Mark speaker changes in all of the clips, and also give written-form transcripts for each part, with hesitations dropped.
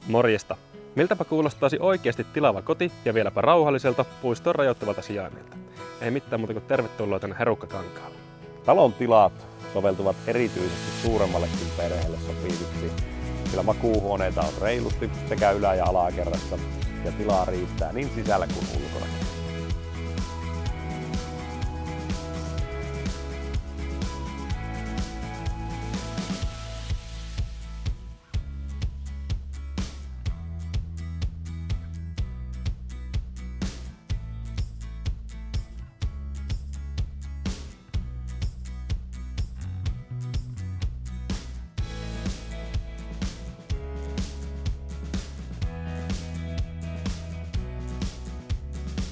Speaker 1: Morjesta! Miltäpä kuulostaisi oikeasti tilava koti ja vieläpä rauhalliselta puistoon rajoittavalta sijainnilta? Ei mitään muuta kuin tervetuloa tänne Herukkakankaalle.
Speaker 2: Talon tilat soveltuvat erityisesti suuremmallekin perheelle sopiviksi, sillä makuuhuoneita on reilusti sekä ylä- ja alakerrassa ja tilaa riittää niin sisällä kuin ulkona.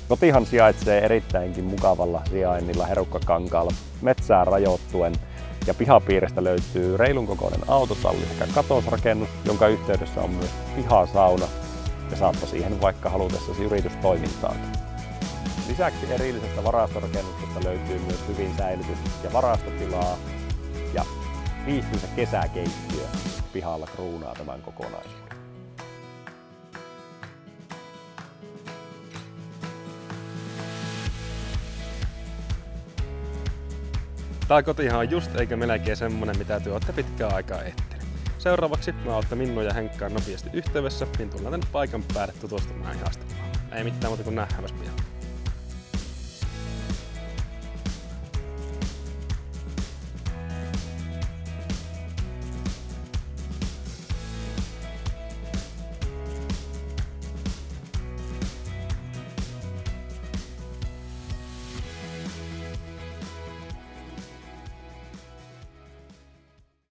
Speaker 2: Kotihan sijaitsee erittäinkin mukavalla sijainnilla Herukkakankalla metsään rajoittuen ja pihapiiristä löytyy reilun kokoinen autotalli sekä katosrakennus, jonka yhteydessä on myös pihasauna ja saattaa siihen vaikka halutessasi yritystoimintaakin. Lisäksi erillisestä varastorakennuksesta löytyy myös hyvin säilytys- ja varastotilaa ja viihtyisä kesäkeittiö pihalla kruunaa tämän kokonaisuuden.
Speaker 1: Tää kotihan on just eikä melkein semmonen, mitä te olette pitkään aikaa etsinyt. Seuraavaksi mä otan Minnu ja Henkkaan nopeasti yhteydessä, niin tullaan tänne paikan päälle tutustumaan ihastumaan. Ei mitään muuta kuin nähdään pian.